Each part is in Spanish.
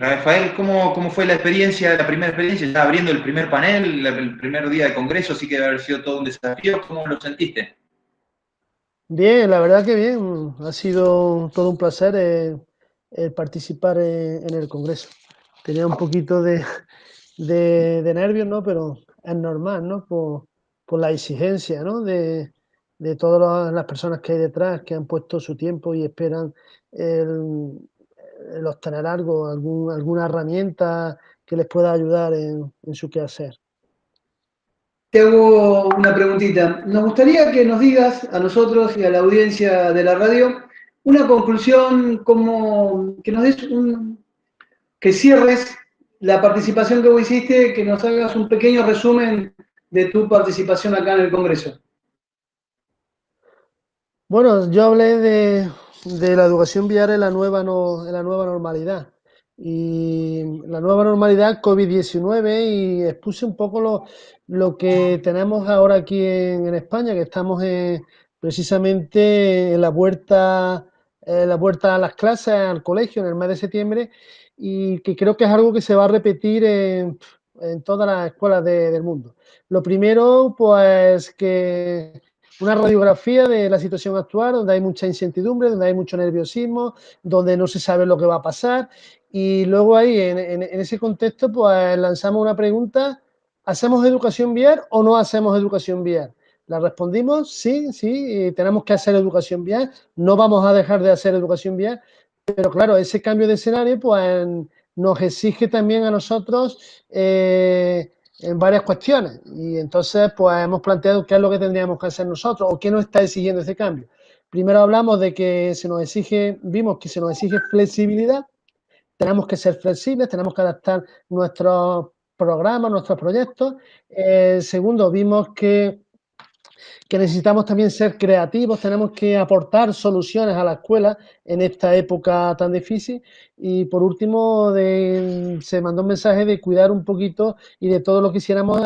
Rafael, ¿cómo fue la primera experiencia? Ya abriendo el primer panel, el primer día de congreso, sí que debe haber sido todo un desafío. ¿Cómo lo sentiste? Bien, la verdad que bien. Ha sido todo un placer participar en el Congreso. Tenía un poquito de nervios, ¿no? Pero es normal, ¿no? Por la exigencia, ¿no? De todas las personas que hay detrás, que han puesto su tiempo y esperan el, el obtener algo, alguna herramienta que les pueda ayudar en su quehacer. Te hago una preguntita. Nos gustaría que nos digas a nosotros y a la audiencia de la radio una conclusión, como que nos des que cierres la participación que vos hiciste, que nos hagas un pequeño resumen de tu participación acá en el Congreso. Bueno, yo hablé de la educación vial en la nueva, en la nueva normalidad. Y la nueva normalidad COVID-19 y expuse un poco lo que tenemos ahora aquí en España, que estamos precisamente en la vuelta a las clases, al colegio, en el mes de septiembre, y que creo que es algo que se va a repetir en todas las escuelas del mundo. Lo primero, pues que una radiografía de la situación actual, donde hay mucha incertidumbre, donde hay mucho nerviosismo, donde no se sabe lo que va a pasar. Y luego ahí, en ese contexto, pues lanzamos una pregunta: ¿hacemos educación vial o no hacemos educación vial? La respondimos: sí, sí, tenemos que hacer educación vial, no vamos a dejar de hacer educación vial, pero claro, ese cambio de escenario pues nos exige también a nosotros en varias cuestiones, y entonces pues hemos planteado qué es lo que tendríamos que hacer nosotros o qué nos está exigiendo ese cambio. Primero hablamos de que vimos que se nos exige flexibilidad, tenemos que ser flexibles, tenemos que adaptar nuestros programas, nuestros proyectos. Segundo, vimos que necesitamos también ser creativos, tenemos que aportar soluciones a la escuela en esta época tan difícil. Y por último, se mandó un mensaje de cuidar un poquito y de todo lo que hiciéramos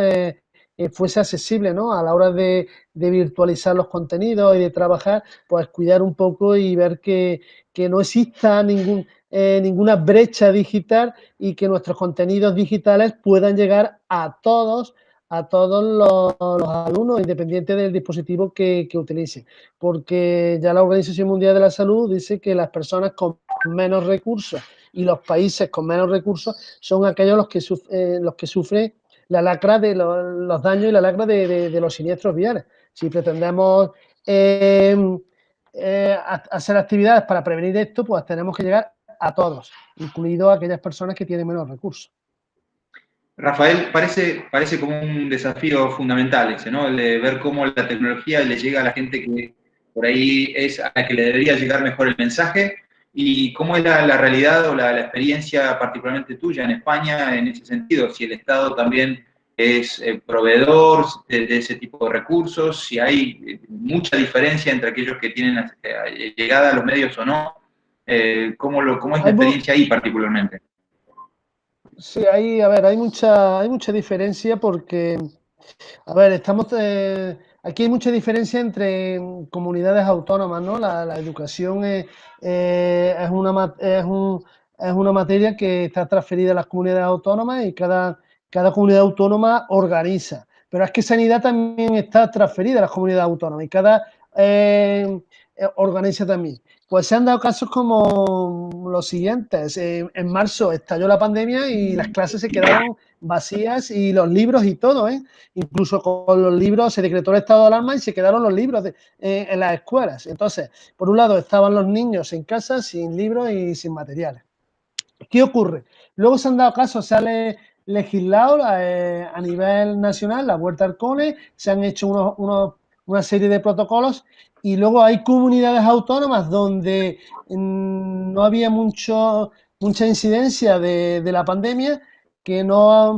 fuese accesible, ¿no? A la hora de virtualizar los contenidos y de trabajar, pues cuidar un poco y ver que no exista ninguna brecha digital y que nuestros contenidos digitales puedan llegar a todos los alumnos, independiente del dispositivo que utilicen, porque ya la Organización Mundial de la Salud dice que las personas con menos recursos y los países con menos recursos son aquellos los que sufren la lacra de los daños y la lacra de los siniestros viales. Si pretendemos hacer actividades para prevenir esto, pues tenemos que llegar a todos, incluido a aquellas personas que tienen menos recursos. Rafael, parece como un desafío fundamental ese, ¿no? El de ver cómo la tecnología le llega a la gente que por ahí es a la que le debería llegar mejor el mensaje, y cómo es la realidad o la experiencia particularmente tuya en España en ese sentido, si el Estado también es proveedor de ese tipo de recursos, si hay mucha diferencia entre aquellos que tienen llegada a los medios o no. ¿Cómo es la Hay, experiencia ahí particularmente? Sí, hay mucha diferencia porque, a ver, aquí hay mucha diferencia entre comunidades autónomas, ¿no? La educación es una materia que está transferida a las comunidades autónomas y cada comunidad autónoma organiza. Pero es que sanidad también está transferida a las comunidades autónomas y cada organiza también. Pues se han dado casos como los siguientes. En marzo estalló la pandemia y las clases se quedaron vacías y los libros y todo, ¿eh? Incluso con los libros se decretó el estado de alarma y se quedaron los libros en las escuelas. Entonces, por un lado estaban los niños en casa sin libros y sin materiales. ¿Qué ocurre? Luego se han dado casos, se ha legislado a nivel nacional la vuelta al cole, se han hecho una serie de protocolos, y luego hay comunidades autónomas donde no había mucha incidencia de la pandemia, que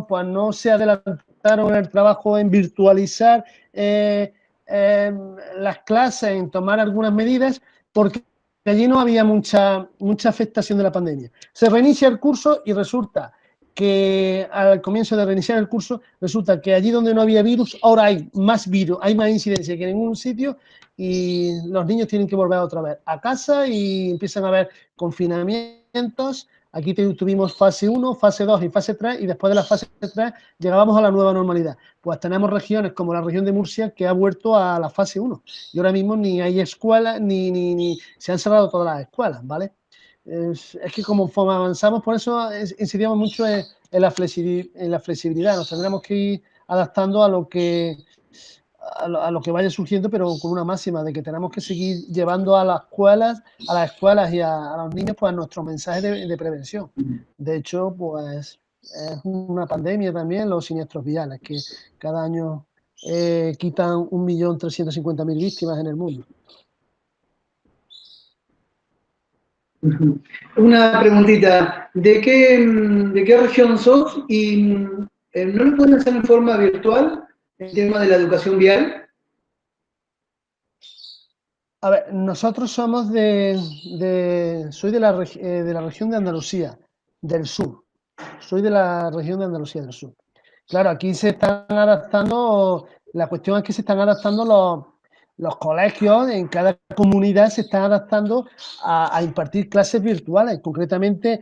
pues no se adelantaron el trabajo en virtualizar las clases, en tomar algunas medidas, porque allí no había mucha afectación de la pandemia. Se reinicia el curso y resulta que al comienzo de reiniciar el curso, resulta que allí donde no había virus, ahora hay más virus, hay más incidencia que en ningún sitio, y los niños tienen que volver otra vez a casa y empiezan a haber confinamientos, Aquí tuvimos fase 1, fase 2 y fase 3, y después de la fase 3 llegábamos a la nueva normalidad. Pues tenemos regiones como la región de Murcia que ha vuelto a la fase 1. Y ahora mismo ni hay escuelas, ni se han cerrado todas las escuelas, ¿vale? Es que como avanzamos, por eso incidimos mucho en la flexibilidad. Nos tendremos que ir adaptando a lo que vaya surgiendo, pero con una máxima de que tenemos que seguir llevando a las escuelas y a los niños, pues nuestro mensaje de prevención. De hecho, pues es una pandemia también los siniestros viales, que cada año quitan 1.350.000 víctimas en el mundo. Una preguntita, ¿de qué región sos? Y ¿no lo pueden hacer en forma virtual el tema de la educación vial? A ver, nosotros somos soy de la región de Andalucía, del sur. Soy de la región de Andalucía del sur. Claro, aquí se están adaptando, la cuestión es que se están adaptando los colegios, en cada comunidad se están adaptando a impartir clases virtuales. Concretamente,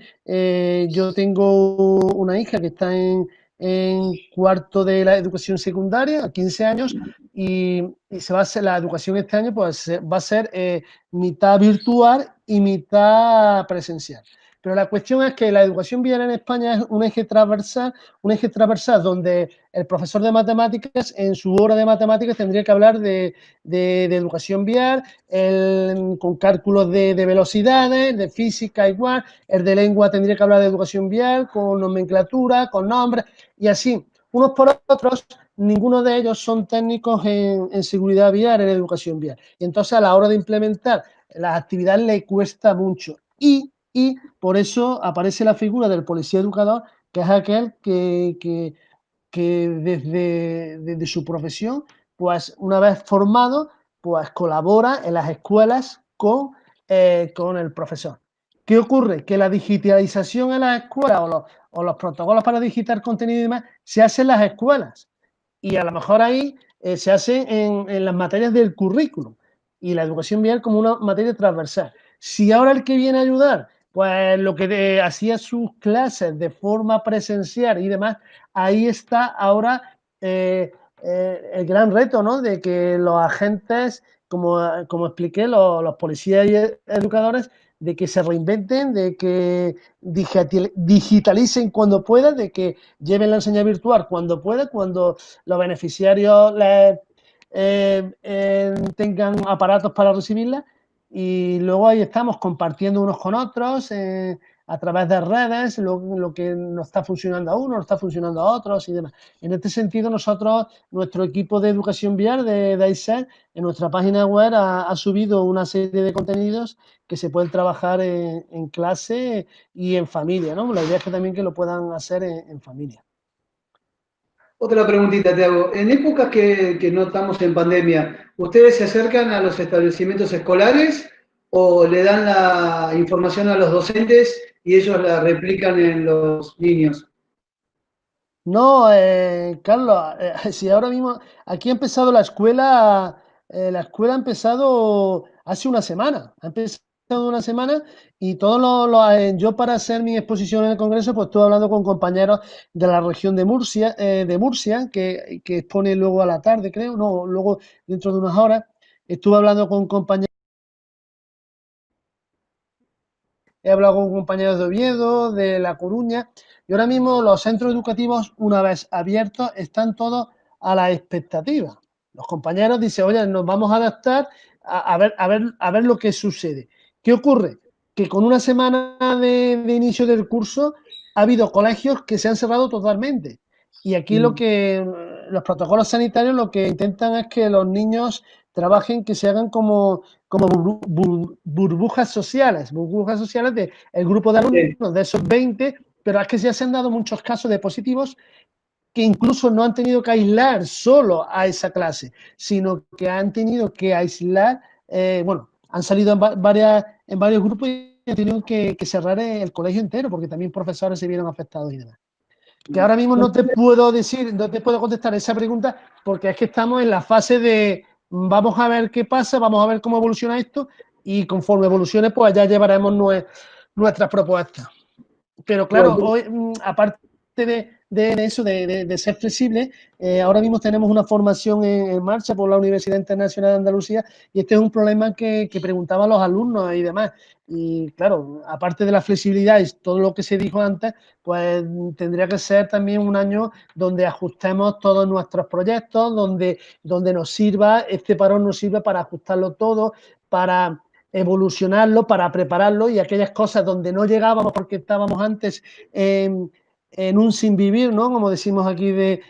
yo tengo una hija que está en cuarto de la educación secundaria, a 15 años, y se va a hacer la educación este año, pues va a ser mitad virtual y mitad presencial. Pero la cuestión es que la educación vial en España es un eje transversal donde el profesor de matemáticas en su hora de matemáticas tendría que hablar de educación vial, con cálculos de velocidades, de física igual, el de lengua tendría que hablar de educación vial, con nomenclatura, con nombres, y así, unos por otros. Ninguno de ellos son técnicos en seguridad vial, en educación vial. Y entonces a la hora de implementar las actividades le cuesta mucho. Y por eso aparece la figura del policía educador, que es aquel que desde su profesión, pues una vez formado, pues colabora en las escuelas con el profesor. ¿Qué ocurre? Que la digitalización en las escuelas o los protocolos para digitar contenido y demás se hacen en las escuelas. Y a lo mejor ahí se hace en las materias del currículum y la educación vial como una materia transversal. Si ahora el que viene a ayudar, pues lo que hacía sus clases de forma presencial y demás, ahí está ahora el gran reto, ¿no? De que los agentes, como expliqué, los policías y educadores, de que se reinventen, de que digitalicen cuando puedan, de que lleven la enseñanza virtual cuando pueda, cuando los beneficiarios tengan aparatos para recibirla, y luego ahí estamos compartiendo unos con otros a través de redes lo que nos está funcionando a uno, nos está funcionando a otros y demás. En este sentido, nuestro equipo de educación vial de AICER, en nuestra página web ha subido una serie de contenidos que se pueden trabajar en clase y en familia, ¿no? La idea es que también que lo puedan hacer en familia. Otra preguntita te hago. En épocas que no estamos en pandemia, ¿ustedes se acercan a los establecimientos escolares o le dan la información a los docentes y ellos la replican en los niños? No, Carlos, si ahora mismo aquí ha empezado la escuela ha empezado hace una semana, y yo para hacer mi exposición en el Congreso, pues estuve hablando con compañeros de la región de Murcia, que expone luego a la tarde, creo, no, luego dentro de unas horas, estuve hablando con compañeros. He hablado con compañeros de Oviedo, de La Coruña, y ahora mismo los centros educativos, una vez abiertos, están todos a la expectativa. Los compañeros dicen, oye, nos vamos a adaptar a ver lo que sucede. ¿Qué ocurre? Que con una semana de inicio del curso ha habido colegios que se han cerrado totalmente. Y aquí los protocolos sanitarios lo que intentan es que los niños trabajen, que se hagan como burbujas sociales de el grupo de alumnos, de esos 20, pero es que ya se han dado muchos casos de positivos que incluso no han tenido que aislar solo a esa clase, sino que han tenido que aislar, han salido en varios grupos y han tenido que cerrar el colegio entero, porque también profesores se vieron afectados y demás. Que ahora mismo no te puedo contestar esa pregunta, porque es que estamos en la fase de vamos a ver qué pasa, vamos a ver cómo evoluciona esto, y conforme evolucione, pues ya llevaremos nuestras propuestas. Pero claro, hoy, aparte de eso, de ser flexible, ahora mismo tenemos una formación en marcha por la Universidad Internacional de Andalucía y este es un problema que preguntaban los alumnos y demás. Y claro, aparte de la flexibilidad y todo lo que se dijo antes, pues tendría que ser también un año donde ajustemos todos nuestros proyectos, donde nos sirva, este parón nos sirva para ajustarlo todo, para evolucionarlo, para prepararlo y aquellas cosas donde no llegábamos porque estábamos antes en un sin vivir, ¿no? Como decimos aquí, de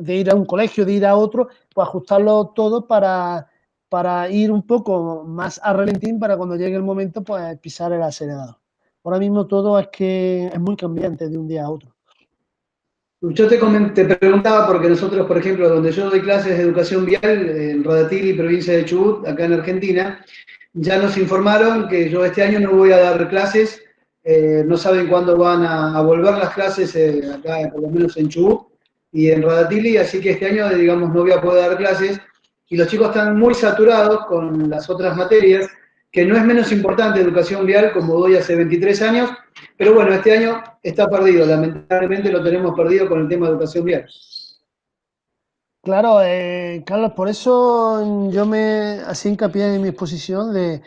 ir a un colegio, de ir a otro, pues ajustarlo todo para ir un poco más a relentín para cuando llegue el momento, pues pisar el acelerador. Ahora mismo todo es que es muy cambiante de un día a otro. Yo te preguntaba porque nosotros, por ejemplo, donde yo doy clases de educación vial, en Radatili, provincia de Chubut, acá en Argentina, ya nos informaron que yo este año no voy a dar clases, no saben cuándo van a volver las clases, acá por lo menos en Chubut y en Radatili, así que este año, digamos, no voy a poder dar clases y los chicos están muy saturados con las otras materias, que no es menos importante educación vial como doy hace 23 años, pero bueno, este año está perdido, lamentablemente lo tenemos perdido con el tema de educación vial. Claro, Carlos, por eso yo me hacía hincapié en mi exposición de,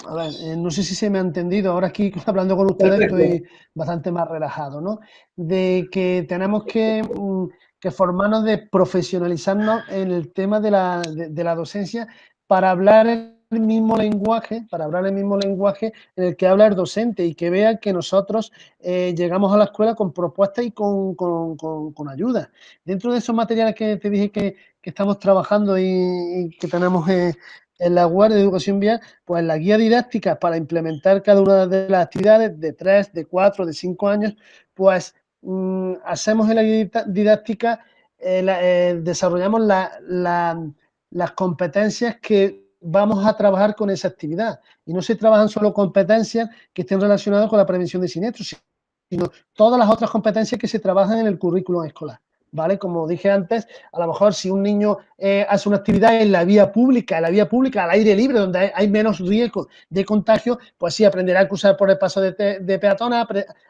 a ver, no sé si se me ha entendido, ahora aquí hablando con ustedes Perfecto. estoy bastante más relajado, ¿no? De que tenemos que formarnos de profesionalizarnos en el tema de la docencia para hablar el mismo lenguaje, para hablar el mismo lenguaje en el que habla el docente y que vean que nosotros llegamos a la escuela con propuestas y con ayuda. Dentro de esos materiales que te dije que estamos trabajando y que tenemos en la web de educación vial, pues la guía didáctica para implementar cada una de las actividades de 3, de 4, de 5 años, pues hacemos en la guía didáctica, desarrollamos las competencias que vamos a trabajar con esa actividad. Y no se trabajan solo competencias que estén relacionadas con la prevención de siniestros, sino todas las otras competencias que se trabajan en el currículum escolar. ¿Vale? Como dije antes, a lo mejor si un niño hace una actividad en la vía pública, al aire libre, donde hay menos riesgo de contagio, pues sí, aprenderá a cruzar por el paso de peatones,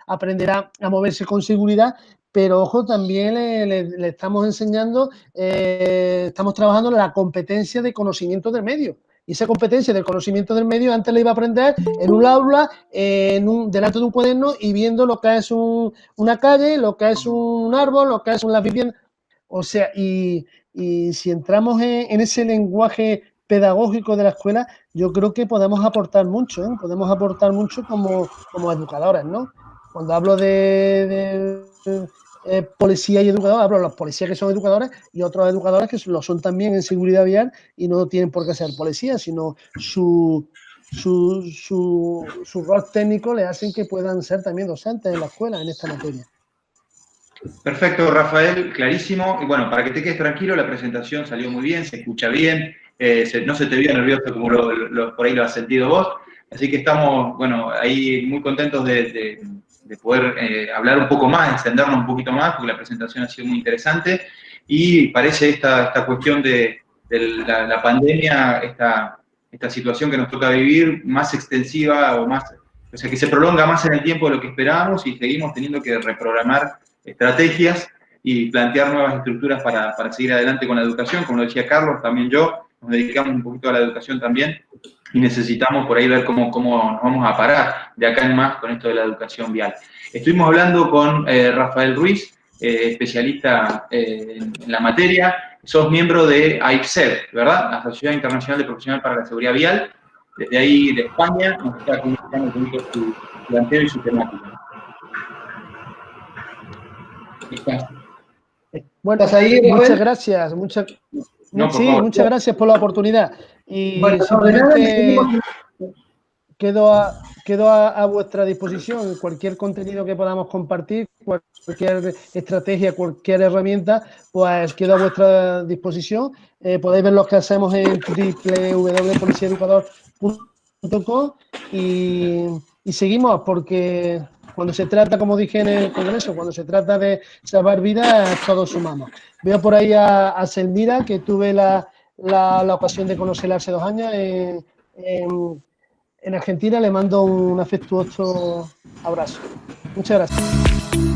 aprenderá a moverse con seguridad, pero ojo, también le estamos enseñando, estamos trabajando en la competencia de conocimiento del medio. Y esa competencia del conocimiento del medio antes la iba a aprender en un aula, delante de un cuaderno y viendo lo que es una calle, lo que es un árbol, lo que es una vivienda. O sea, y si entramos en ese lenguaje pedagógico de la escuela, yo creo que podemos aportar mucho, ¿eh? Podemos aportar mucho como educadores, ¿no? Cuando hablo de policía y educadores, hablo de los policías que son educadores y otros educadores que lo son también en seguridad vial y no tienen por qué ser policías, sino su rol técnico le hacen que puedan ser también docentes en la escuela en esta materia. Perfecto, Rafael, clarísimo. Y bueno, para que te quedes tranquilo, la presentación salió muy bien, se escucha bien, no se te vio nervioso como por ahí lo has sentido vos. Así que estamos, bueno, ahí muy contentos de poder hablar un poco más, extendernos un poquito más, porque la presentación ha sido muy interesante. Y parece esta cuestión de la pandemia, esta situación que nos toca vivir, más extensiva o sea, que se prolonga más en el tiempo de lo que esperábamos y seguimos teniendo que reprogramar estrategias y plantear nuevas estructuras para seguir adelante con la educación. Como lo decía Carlos, también yo, nos dedicamos un poquito a la educación también y necesitamos por ahí ver cómo nos vamos a parar de acá en más con esto de la educación vial. Estuvimos hablando con Rafael Ruiz, especialista en la materia. Sos miembro de AIPSEB, ¿verdad? La Sociedad Internacional de Profesionales para la Seguridad Vial. Desde ahí, de España, nos está comunicando su planteo y su temática. Bueno, muchas gracias. Muchas gracias por la oportunidad. Y bueno, simplemente quedo a vuestra disposición. Cualquier contenido que podamos compartir, cualquier estrategia, cualquier herramienta, pues quedo a vuestra disposición. Podéis ver lo que hacemos en www.policiaeducador.com y seguimos porque cuando se trata, como dije en el Congreso, cuando se trata de salvar vidas, todos sumamos. Veo por ahí a Selmira, que tuve la ocasión de conocerla hace 2 años en Argentina. Le mando un afectuoso abrazo. Muchas gracias.